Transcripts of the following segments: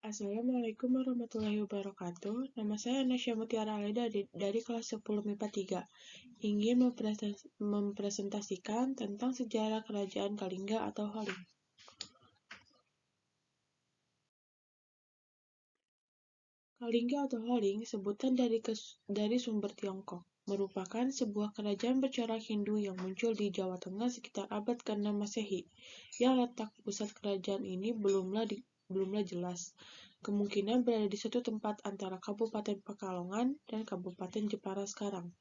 Assalamualaikum warahmatullahi wabarakatuh. Nama saya Anasya Mutiara Aleda dari kelas 10 MIPA 3. Ingin mempresentasikan tentang sejarah kerajaan Kalingga atau Holing. Kalingga atau Holing, sebutan dari sumber Tiongkok, merupakan sebuah kerajaan bercorak Hindu yang muncul di Jawa Tengah sekitar abad ke-6 Masehi. Yang letak pusat kerajaan ini belumlah jelas. Kemungkinan berada di suatu tempat antara Kabupaten Pekalongan dan Kabupaten Jepara sekarang.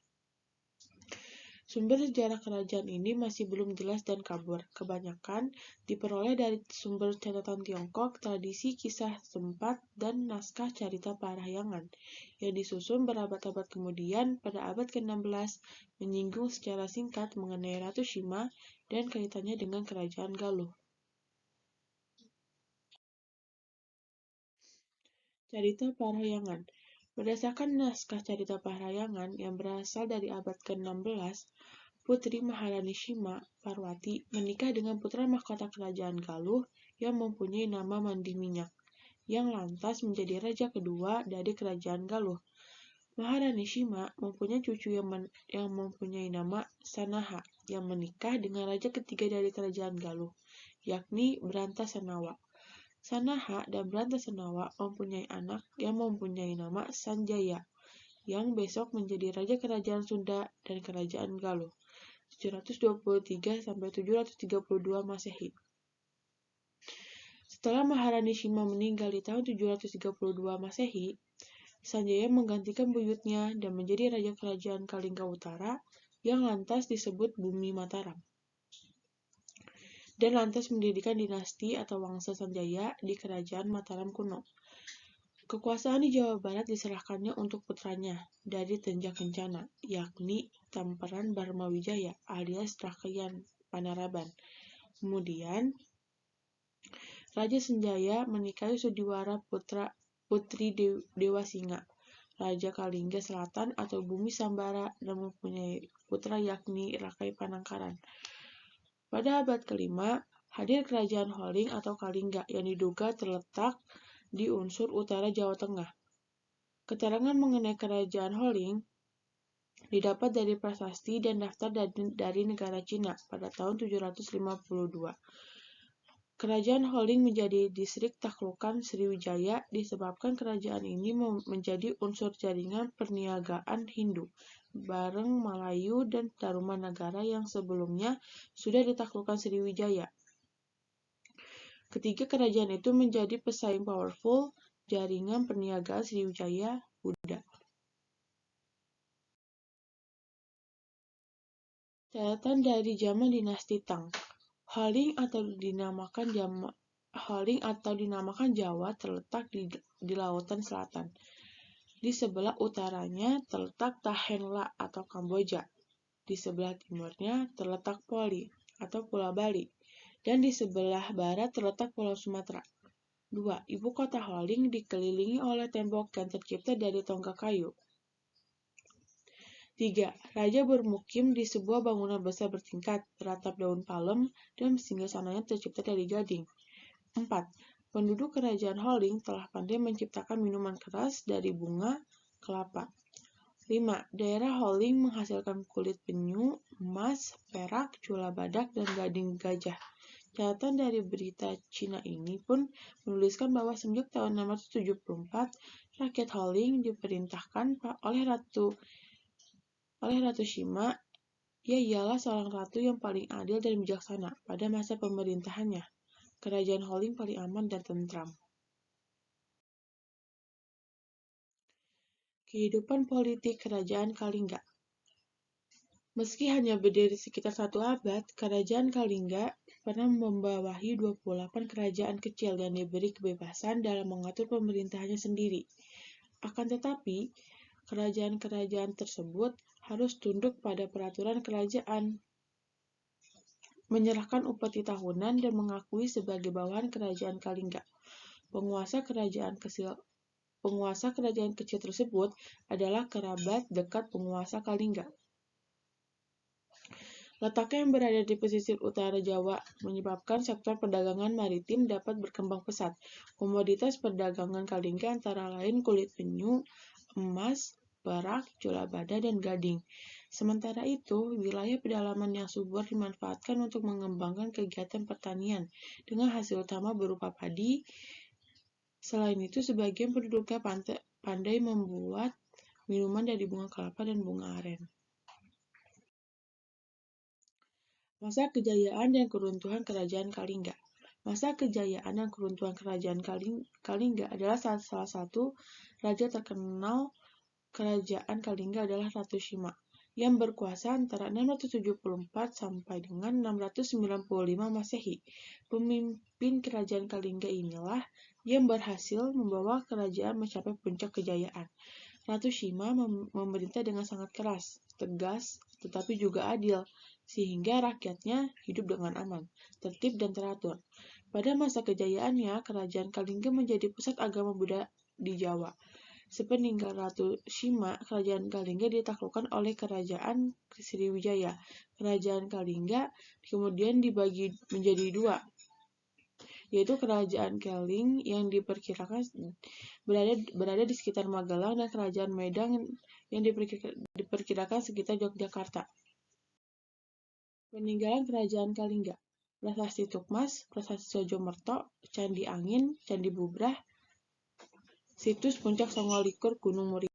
Sumber sejarah kerajaan ini masih belum jelas dan kabur. Kebanyakan diperoleh dari sumber catatan Tiongkok, tradisi kisah setempat, dan naskah carita parahyangan yang disusun berabad-abad kemudian pada abad ke-16 menyinggung secara singkat mengenai Ratu Shima dan kaitannya dengan kerajaan Galuh. Carita parahyangan. Berdasarkan naskah carita parahyangan yang berasal dari abad ke-16, Putri Maharani Shima, Parwati, menikah dengan putra mahkota kerajaan Galuh yang mempunyai nama Mandi Minyak, yang lantas menjadi raja kedua dari kerajaan Galuh. Maharani Shima mempunyai cucu yang mempunyai nama Sanaha, yang menikah dengan raja ketiga dari kerajaan Galuh, yakni Brantasanawa. Sanaha dan Brantasanawa mempunyai anak yang mempunyai nama Sanjaya, yang besok menjadi raja kerajaan Sunda dan kerajaan Galuh, 723–732 Masehi. Setelah Maharani Shima meninggal di tahun 732 Masehi, Sanjaya menggantikan buyutnya dan menjadi raja kerajaan Kalingga Utara yang lantas disebut Bumi Mataram, dan lantas mendirikan dinasti atau Wangsa Sanjaya di kerajaan Mataram kuno. Kekuasaan di Jawa Barat diserahkannya untuk putranya dari Tenjak Kencana, yakni Tamperan Barmawijaya alias Rakyan Panaraban. Kemudian, Raja Sanjaya menikahi Sudiwara Putri Dewasinga, Raja Kalingga Selatan atau Bumi Sambara, dan mempunyai putra yakni Rakai Panangkaran. Pada abad ke-5, hadir kerajaan Holing atau Kalingga yang diduga terletak di unsur utara Jawa Tengah. Keterangan mengenai kerajaan Holing didapat dari prasasti dan daftar dari negara Cina pada tahun 752. Kerajaan Holing menjadi distrik taklukan Sriwijaya disebabkan kerajaan ini menjadi unsur jaringan perniagaan Hindu bareng Malayu dan Tarumanagara yang sebelumnya sudah ditaklukkan Sriwijaya. Ketiga kerajaan itu menjadi pesaing powerful jaringan perniagaan Sriwijaya Buddha. Catatan dari zaman dinasti Tang. Holing atau dinamakan Jawa terletak di lautan selatan. Di sebelah utaranya terletak Tahenla atau Kamboja. Di sebelah timurnya terletak Poli atau Pulau Bali. Dan di sebelah barat terletak Pulau Sumatera. 2. Ibu kota Holing dikelilingi oleh tembok yang tercipta dari tonggak kayu. 3. Raja bermukim di sebuah bangunan besar bertingkat, beratap daun palem, dan singgasananya tercipta dari gading. 4. Penduduk kerajaan Holing telah pandai menciptakan minuman keras dari bunga kelapa. 5. Daerah Holing menghasilkan kulit penyu, emas, perak, cula badak, dan gading gajah. Catatan dari berita Cina ini pun menuliskan bahwa sejak tahun 674, rakyat Holing diperintahkan oleh Ratu Shima. Ia ialah seorang ratu yang paling adil dan bijaksana pada masa pemerintahannya. Kerajaan Holing paling aman dan tentram. Kehidupan politik kerajaan Kalingga. Meski hanya berdiri sekitar 1 abad, kerajaan Kalingga pernah membawahi 28 kerajaan kecil yang diberi kebebasan dalam mengatur pemerintahannya sendiri. Akan tetapi, kerajaan-kerajaan tersebut harus tunduk pada peraturan kerajaan, menyerahkan upeti tahunan, dan mengakui sebagai bawahan kerajaan Kalingga. Penguasa kerajaan kecil tersebut adalah kerabat dekat penguasa Kalingga. Letaknya yang berada di pesisir utara Jawa menyebabkan sektor perdagangan maritim dapat berkembang pesat. Komoditas perdagangan Kalingga antara lain kulit penyu, emas, perak, jolabada, dan gading. Sementara itu, wilayah pedalaman yang subur dimanfaatkan untuk mengembangkan kegiatan pertanian dengan hasil utama berupa padi. Selain itu, sebagian penduduknya pandai membuat minuman dari bunga kelapa dan bunga aren. Masa kejayaan dan keruntuhan Kerajaan Kalingga. Masa kejayaan dan keruntuhan Kerajaan Kalingga adalah salah satu raja terkenal. Kerajaan Kalingga adalah Ratu Sima, yang berkuasa antara 674 sampai dengan 695 Masehi. Pemimpin Kerajaan Kalingga inilah yang berhasil membawa kerajaan mencapai puncak kejayaan. Ratu Sima memerintah dengan sangat keras, tegas, tetapi juga adil, sehingga rakyatnya hidup dengan aman, tertib, dan teratur. Pada masa kejayaannya, Kerajaan Kalingga menjadi pusat agama Buddha di Jawa. Sepeninggal Ratu Sima, Kerajaan Kalingga ditaklukkan oleh Kerajaan Sriwijaya. Kerajaan Kalingga kemudian dibagi menjadi dua, yaitu Kerajaan Keling yang diperkirakan berada di sekitar Magelang dan Kerajaan Medang yang diperkirakan sekitar Yogyakarta. Peninggalan Kerajaan Kalingga. Prasasti Tukmas, Prasasti Sojomerto, Candi Angin, Candi Bubrah, Situs Puncak Songolikur, Gunung Muria.